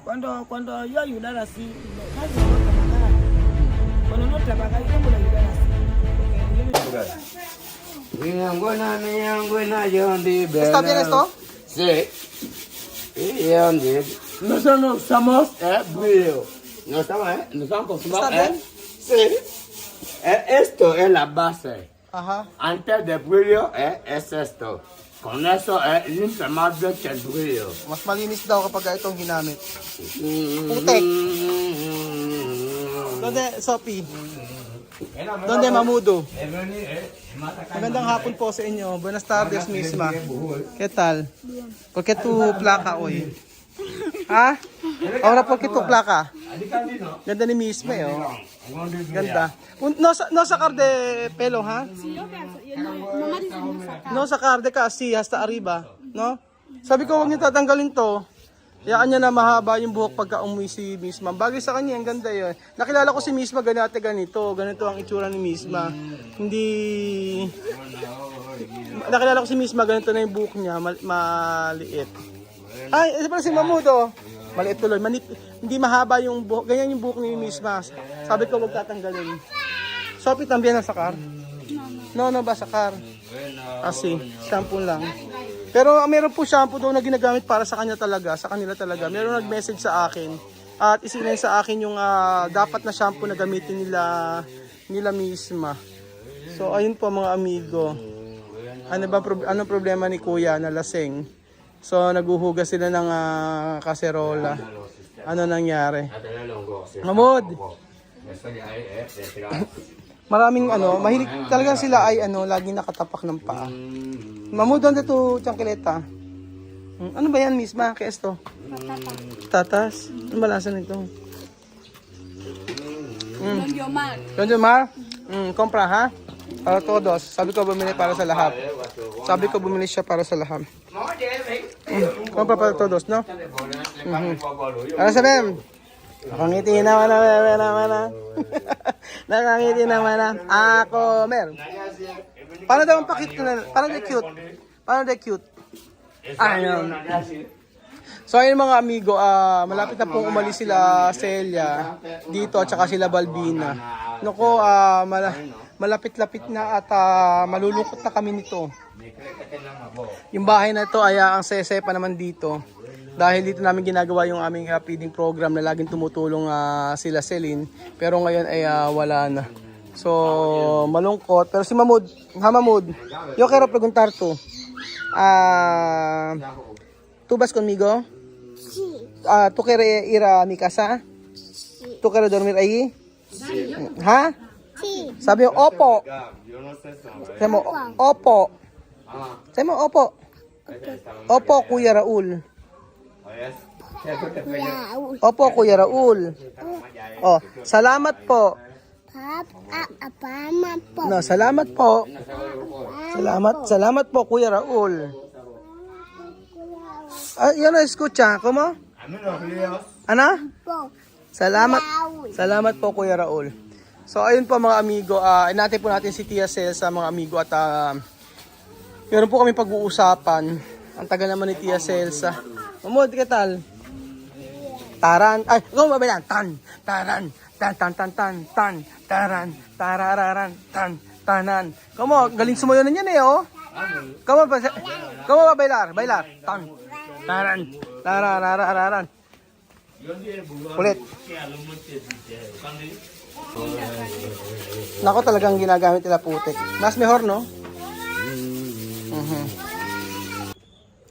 Cuando yo ayudar así, casi no trabajar. Cuando no trabajar, yo puedo ayudar así. ¿Está bien esto? Sí. Nosotros no usamos brillo. No estamos acostumbrados. ¿Está bien? Sí. Esto es la base. Aha. Antes del brillo es esto. Con eso limpia más de que el brillo. Mas malinis daw kapag itong ginamit. Putek. Donde, Sophie? Donde, Mamudo? Magandang hapon po sa inyo. Buenas tardes, misma. ¿Qué tal? ¿Por qué tu placa hoy? Ha? Ahora, ¿por qué tu placa? Ganda ni misma, eh. Oh. Ganda. No sacar de pelo, ha? No sacar de kasi hasta arriba, no? Sabi ko, huwag niyo tatanggalin to. Hayaan niya na mahaba yung buhok pagka umuwi si Misma. Bagay sa kanya, ang ganda yun. Nakilala ko si Misma ganito. Ganito ang itsura ni Misma. Hindi... Nakilala ko si Misma, ganito na yung buhok niya, maliit. Ay, ito pala si Mamudo. Maliit tuloy. Hindi mahaba yung buhok. Ganyan yung buhok ni Misma. Sabi ko, huwag tatanggalin. Sophie, también na sakar? No, ba sakar? Kasi, shampoo lang. Pero meron po shampoo daw na ginagamit para sa kanya talaga, sa kanila talaga. Meron nag-message sa akin at isinend sa akin yung dapat na shampoo na gamitin nila Misma. So ayun po mga amigo. Anong problema ni Kuya na lasing? So naguhugas sila ng kaserola. Ano nangyari? Mamod. Maraming mahilig talaga sila ay laging nakatapak ng paa. Mamud, donde tu chancleta? Ano ba yan, Misma? ¿Qué es esto? Tatas. Ano ba lasa nito? Don Yomar. Don Yomar? Compra, ha? Para todos. Sabi ko bumili para sa lahat. Sabi ko bumili siya para sa lahat. Compra para todos, no? Ano sabihin? Nakangiti naman na. Nakangiti naman na. Ako, mer. Paano daw ang pakit ko na? Paano de cute? Ayun. So ayun mga amigo, malapit na pong umalis sila Celia dito at saka sila Balbina. Nako, malapit-lapit na at malulungkot na kami nito. Yung bahay na to ay ang sese pa naman dito. Dahil dito namin ginagawa yung aming feeding program na laging tumutulong sila Celine. Pero ngayon ay wala na. So, malungkot. Pero si Mahmoud, Mahmoud, yo quiero preguntar tú. ¿Tú vas conmigo? Sí. ¿Tú quieres ir a mi casa? Sí. ¿Tú quieres dormir allí? Sí. ¿Ha? Sí. Sabi mo, opo. Sabi mo, opo. Sabi mo, opo. Opo, Kuya Raul. Opo, Kuya Raul. Oh, salamat po. No, salamat po. Salamat po, Kuya Raul. Yo no escucha, ¿cómo? Ano? Salamat po, Kuya Raul. So, ayun po mga amigo, inatay po natin si Tia Cel sa mga amigo at meron po kami pag-uusapan. Ang tagal naman ni Tia Celsa. Mamod, ¿qué tal? Taran. Ay, kung mabilang. Taran. Tan. Taran. Tarararan. Tanan. Como, galing sumayo na yan oh. Como ba bailar? Taran. Tarararan. Ulit. Nako, talagang ginagamit nila putik. Mas mejor, no?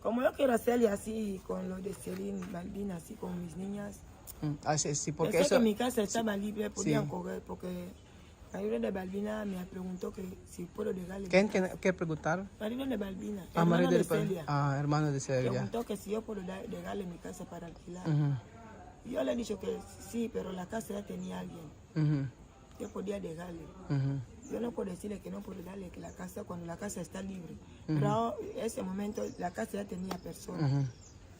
Como yo quiero hacerle así con lo de Celine, Balbina, así con mis niñas. Sí, porque Pensé eso... que mi casa estaba libre, podían Sí. correr, porque marido de Balbina me preguntó que si puedo dejarle. ¿Qué preguntar? Marido de Balbina, Marido hermano de Celia, hermano de Celia. preguntó que si yo puedo dejarle mi casa para alquilar. Yo le he dicho que sí, pero la casa ya tenía alguien. Yo podía dejarle. Yo no puedo decirle que no puedo darle que la casa cuando la casa está libre. Pero en ese momento la casa ya tenía personas.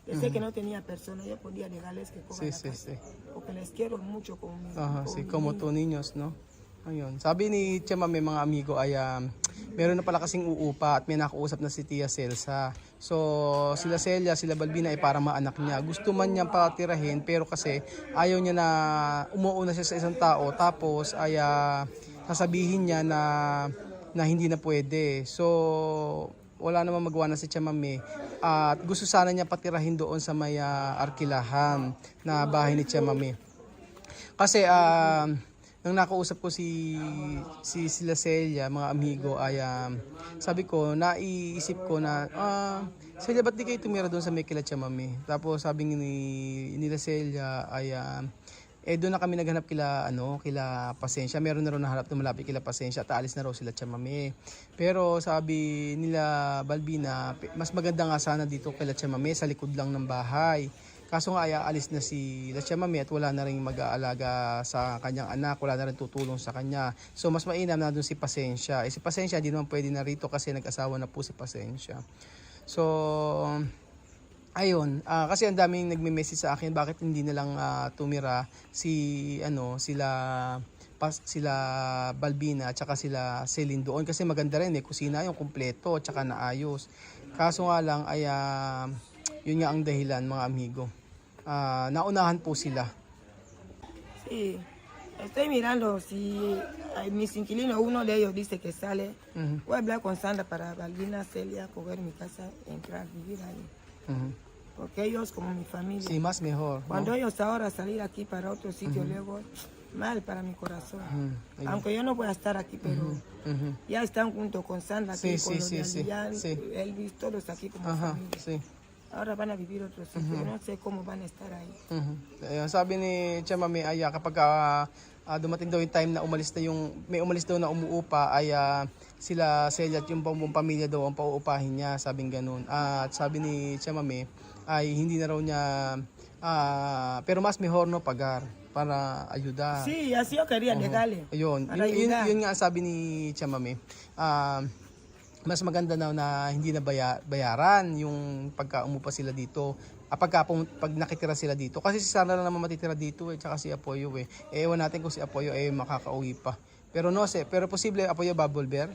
Desde que no tenía personas, yo podía dejarles que cojan la casa. Porque les quiero mucho con mis Sí, como tú niños, no? Ayun. Sabi ni Chema, may mga amigo ay meron na pala kasing uupa at may nakausap na si Tia Celsa. So sila Celia, sila Balbina ay para maanak niya. Gusto man niyang patirahin pero kasi ayaw niya na umuuna siya sa isang tao tapos ay sasabihin niya na hindi na pwede. So wala namang magawa na si Tia Mami at gusto sana niya patirahin doon sa may Arkilahan na bahay ni Tia Mami. Kasi nang nakausap ko sila Celia, mga amigo, ay sabi ko, naiisip ko na, Celia, ba't di kayo tumira doon sa may kila Tia Mami? Tapos sabi nila Celia ay, doon na kami naghanap kila Pasensya. Meron na rin nahanap na malapit kila Pasensya at aalis na raw sila Tia Mami. Pero sabi nila Balbina, mas maganda nga sana dito kila Tia Mami sa likod lang ng bahay. Kaso nga alis na si Tia Mami at wala na rin mag-aalaga sa kanyang anak, wala na rin tutulong sa kanya. So mas mainam na doon si Pasensya. Si Pasensya hindi naman pwede na rito kasi nag-asawa na po si Pasensya. So ayun, kasi ang daming nagme-message sa akin bakit hindi na lang tumira sila Balbina at saka sila Celine doon kasi maganda rin kusina yung kumpleto at saka naayos. Kaso nga lang ay yun nga ang dahilan, mga amigo. Naunahan po sila. Sí, estoy mirando si mis inquilinos, uno de ellos dice que sale. Voy a hablar con Sandra para Balbina, Celia, coger mi casa, entrar, vivir ahí. Porque ellos como mi familia. Sí, más mejor, ¿no? Cuando ellos ahora salir aquí para otro sitio, luego mal para mi corazón. Aunque yo no voy a estar aquí, pero ya están junto con Sandra, aquí, con los de Elvis, todos aquí como familia. Sí. Ahora van a vivir otro sitio, no sé cómo van a estar ahí. Ayun, sabi ni Tia Mami ay kapag dumating daw yung time na may umalis daw na umuupa ay sila Celia at yung buong pamilya daw ang pauupahin niya, sabing ganun. At sabi ni Tia Mami ay hindi na raw niya pero mas mejor no pagar para ayuda. Sí, así yo quería dejarle. Ayun, yun nga sabi ni Tia Mami. Mas maganda na hindi na bayaran yung pagka umupa sila dito. Pag nakitira sila dito. Kasi si Sandra lang naman matitira dito tsaka si Apoyo ewan natin kung si Apoyo makakauwi pa. Pero no sé, pero posible Apoyo va a volver?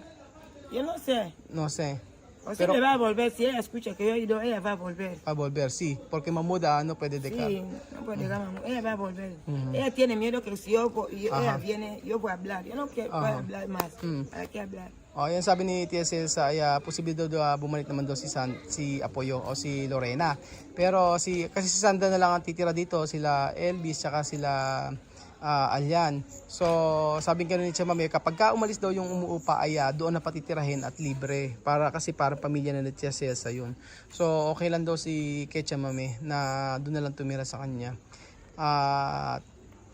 Yo no sé. No sé. O sea, le va a volver, si ella escucha que yo he ido, ella va a volver. Va a volver, sí, porque Mamuda no puede dejar. Sí, no puede dejar, ella va a volver. Ella tiene miedo que si ella viene, yo voy a hablar. Yo no quiero voy a hablar más. ¿Para qué hablar? Yan sabi ni Tia Celsa ay posible daw bumalik naman daw si Apoyo o si Lorena. Pero kasi si Sandra na lang ang titira dito, sila Elvis tsaka sila Alyan. So sabi nga ni Tia Mami kapag umalis daw yung umuupa ay doon na patitirahin at libre para pamilya na ni Tia Celsa yun. So okay lang daw si Tia Mami na doon na lang tumira sa kanya.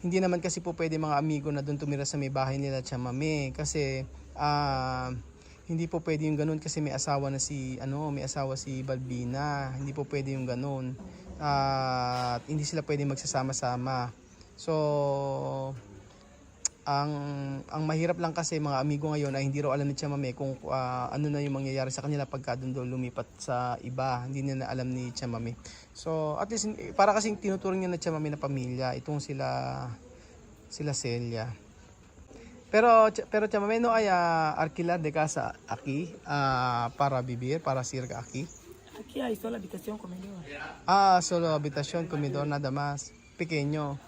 Hindi naman kasi po pwede mga amigo na doon tumira sa may bahay nila Tia Mami kasi hindi po pwede yung ganun kasi may asawa si Balbina. Hindi po pwede yung ganun. Hindi sila pwede magsasama-sama. So ang mahirap lang kasi mga amigo ngayon ay hindi raw alam ni Tia Mami kung ano na yung mangyayari sa kanila pagka doon daw lumipat sa iba. Hindi na alam ni Tia Mami. So at least para kasing tinuturing niya na Tia Mami na pamilya itong sila Celia. Pero Tia Mami no hay alquilar de casa aquí para vivir, para cerca aquí. Aquí hay solo habitación, comedor. Solo habitación, comedor, nada más. Pequeño.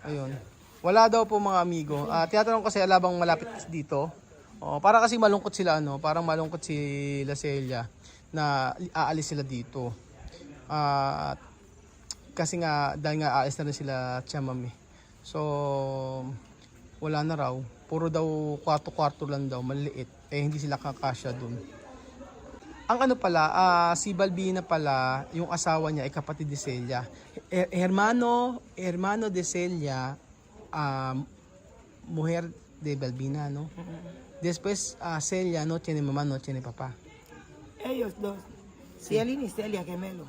Ayun. Wala daw po mga amigo. Tinatanong ko sa labang malapit dito. Para kasi malungkot sila parang malungkot sila Celia na aalis sila dito. Kasi nga dahil nga aalis na rin sila Tia Mami. So wala na raw. Puro daw kwarto-kwarto lang daw, maliit. Hindi sila kakasya dun. Ang si Balbina pala, yung asawa niya ay kapatid ni Celia. Hermano de Celia, mujer de Balbina, ¿no? Después, Celia no tiene mamá, no tiene papá. Ellos dos. Celine y Celia, gemelo.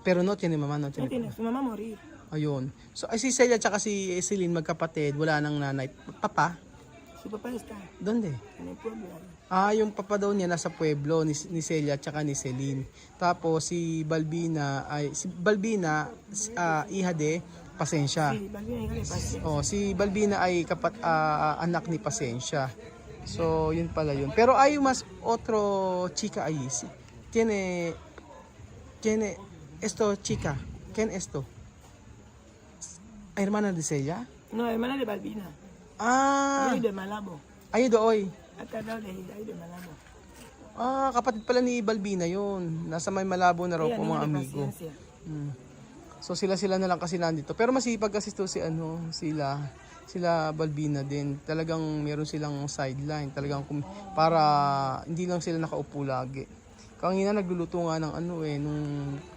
Pero no tiene mamá, no No tiene tiene, papá. su mamá morir. Ayun. So, si Celia at si Celine magkapatid, wala nang nanay. Papa? Su papá está Donde? en el pueblo. Yung papa daw niya nasa pueblo ni Celia at saka ni Celine. Tapos si Balbina hija de Pasensya. Sí, Balbina, hija de Pasensya. Si Balbina ay anak ni Pasensya. So, yun pala yun. Pero hay más otro chica ahí. Sí. Tiene esto chica. ¿Quién esto? Hermana de ella? No, hermana de Balbina. Ah, Yo de Malabo. ayun doon. Acá no de ahí de Malabo. Ah, kapatid pala ni Balbina yun. Nasa may Malabo na raw Ella po niña mga de amigo. paciencia. So sila na lang kasi nandito. Pero masipag kasi to si sila Balbina din. Talagang meron silang sideline. Talagang para hindi lang sila nakaupo lagi. Kanina nagluluto nga ng nung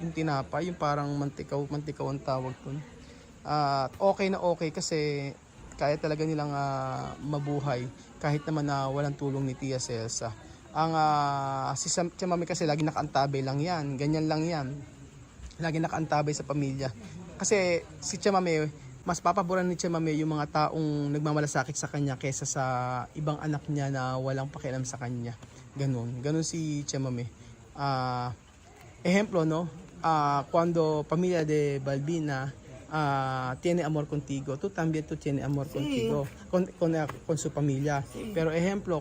yung tinapay, yung parang mantikaw ang tawag dun. At okay na okay kasi kaya talaga nilang mabuhay kahit naman na walang tulong ni Tia Celsa. Ang si Tia Mami kasi lagi nakaantabay lang yan. Ganyan lang yan. Lagi nakaantabay sa pamilya. Kasi si Tia Mami, mas papaboran ni Tia Mami yung mga taong nagmamalasakit sa kanya kaysa sa ibang anak niya na walang pakialam sa kanya. Ganun si Tia Mami. Ejemplo, no? Cuando familia de Balbina tiene amor contigo, tú también tienes amor contigo, con su familia. Pero ejemplo,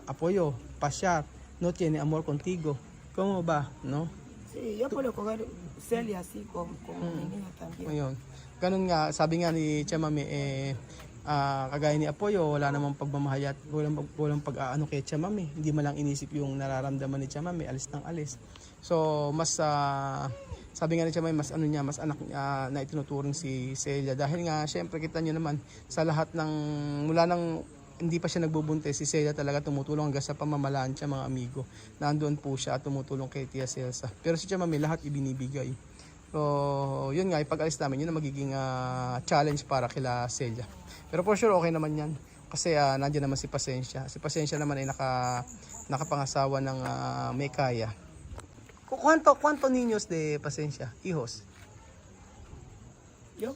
Apoyo, Pashar, no tiene amor contigo. ¿Cómo va, no? Sí, yo puedo coger Celia así con mi niño también. Ayun. Ganun nga, sabi nga ni Tia Mami, kagaya ni Apoyo, wala namang pagmamahal at walang pag-aano kay Tia Mami. Hindi man lang inisip yung nararamdaman ni Tia Mami, alis ng alis. So, mas sabi nga ni Tia Mami, mas anak na itinuturing si Celia. Dahil nga, syempre, kita nyo naman, sa lahat ng, mula nang hindi pa siya nagbubuntis, si Celia talaga tumutulong hanggang sa pamamalaan siya, mga amigo. Nandoon po siya at tumutulong kay Tia Celsa. Pero si Tia Mami, lahat ibinibigay. So, yun nga, ipag-alis namin, yun ang magiging challenge para kila Celia. Pero for sure, okay naman yan. Kasi nandiyan naman si Pasensya. Si Pasensya naman ay nakapangasawa ng may kaya. ¿Cuánto niños de Pasensya? Hijos? Yo,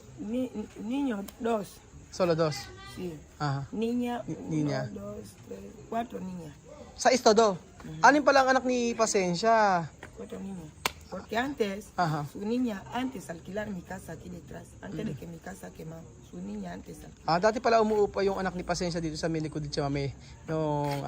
niños, 2. Solo 2? Sí. Aha. Niña, Niña. 1, 2, 3, 4 niñas. Sa Estodo? Anin pala ang anak ni Pasensya? 4 niñas. Porque antes, Ajá. su niña, antes alquilar mi casa aquí detrás, antes de que mi casa quemara, su niña antes alquilar. Dati pala umuupa yung anak ni Pasensya dito sa Milikod di Tia Mami nung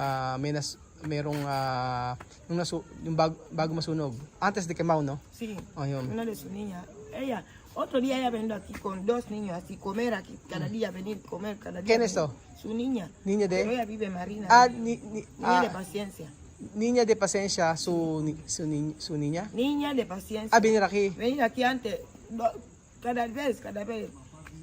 yung bago masunog. Antes de quemar, no? Sí, Ayun. una de sus niñas. Ella, otro día ella venido aquí con 2 niños, así comer aquí, cada día venir comer, cada día. ¿Quién es venir. esto? Su niña. Niña Pero de? ella vive en Marina. Niña de paciencia. Niña de Pasensya, su niña? Niña de paciencia. Venir aquí. Venir aquí antes, cada vez.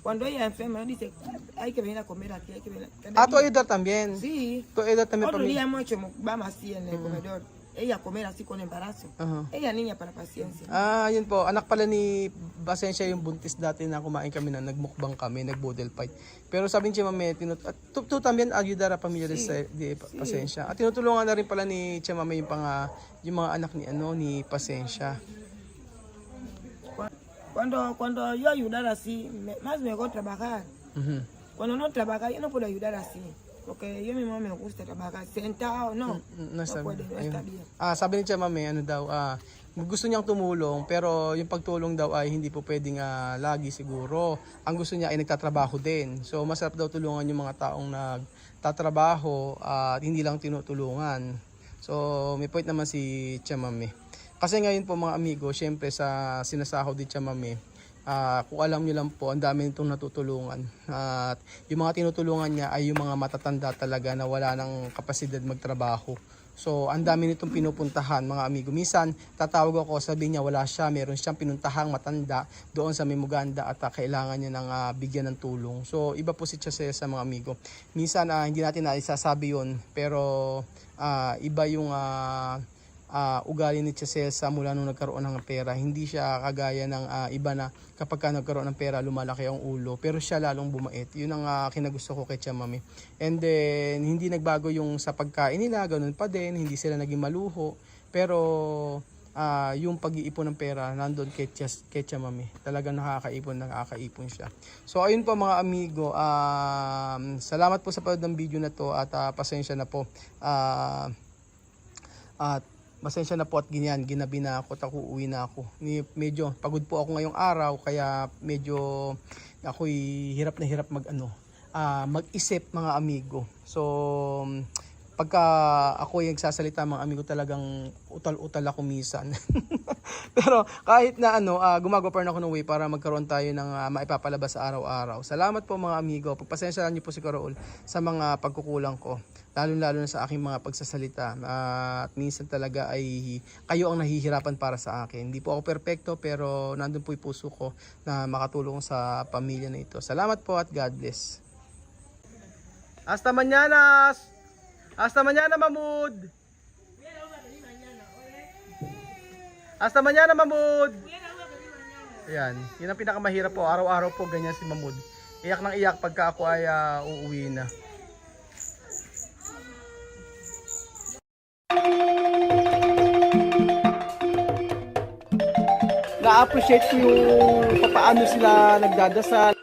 Cuando ella enferma, dice, hay que venir a comer aquí, hay que venir. Tu ayudar también. Sí. Tu ayudar también Otro para día mí. hemos hecho vamos así en el comedor. Ella comer así con embarazo. Ajá. Ella niña para paciencia. Yun po. Anak pala ni Pasensya yung buntis dati na kumain kami na nagmukbang kami, nag-bodel fight. Pero sabi ni Tia Mami, tu también ayudar a pamilya de Pasensya. At tinutulungan na rin pala ni Tia Mami yung mga anak ni Pasensya. Cuando yo ayudar así, más me gusta trabajar. Mhm. Cuando no trabajar, yo no puedo ayudar así. Porque yo mismo me gusta trabajar. Sentado, no. No puede, no está bien. Sabi ni Tia Mami, gusto niyang tumulong, pero yung pagtulong daw ay hindi po pwedeng lagi siguro. Ang gusto niya ay nagtatrabaho din. So masarap daw tulungan yung mga taong nagtatrabaho at hindi lang tinutulungan. So may point naman si Tia Mami. Kasi ngayon po mga amigo, syempre sa sinasahod ni Tia Mami, kung alam niyo lang po, ang dami nitong natutulungan. At yung mga tinutulungan niya ay yung mga matatanda talaga na wala ng kapasidad magtrabaho. So, ang dami nitong pinupuntahan mga amigo. Minsan, tatawag ako, sabi niya wala siya, meron siyang pinuntahang matanda doon sa Mimuganda at kailangan niya ng bigyan ng tulong. So, iba po si Tia Celsa mga amigo. Minsan, hindi natin naisasabi yun, pero iba yung ugali ni Tia Celsa mula nung nagkaroon ng pera. Hindi siya kagaya ng iba na kapag ka nagkaroon ng pera, lumalaki ang ulo. Pero siya lalong bumait. Yun ang kinagusto ko kay Tia Mami. And then, hindi nagbago yung sa pagkain nila, ganun pa din. Hindi sila naging maluho. Pero, yung pag-iipon ng pera, nandun kay Tia Mami. Talagang nakakaipon siya. So, ayun po mga amigo. Salamat po sa panood ng video na to at pasensya na po. At pasensya na po at ginabi na ako at uuwi na ako. Medyo pagod po ako ngayong araw kaya medyo ako'y hirap na hirap mag-isip mga amigo. So, pagka ako yung nagsasalita mga amigo, talagang utal-utal ako minsan. Pero kahit na gumagawa pa rin ako ng way para magkaroon tayo ng maipapalabas sa araw-araw. Salamat po mga amigo. Pagpasensyahan niyo po si Kuya Raul sa mga pagkukulang ko. Lalo-lalo na sa aking mga pagsasalita. At minsan talaga ay kayo ang nahihirapan para sa akin. Hindi po ako perpekto, pero nandun po yung puso ko na makatulong sa pamilya na ito. Salamat po at God bless. Hasta mañanas! Hasta mañana, Mamud! Hasta mañana, Mamud! Ayan, yun ang pinakamahirap po. Araw-araw po ganyan si Mamud. Iyak ng iyak pagka ako ay uuwi na. Na-appreciate ko yung paano sila nagdadasal.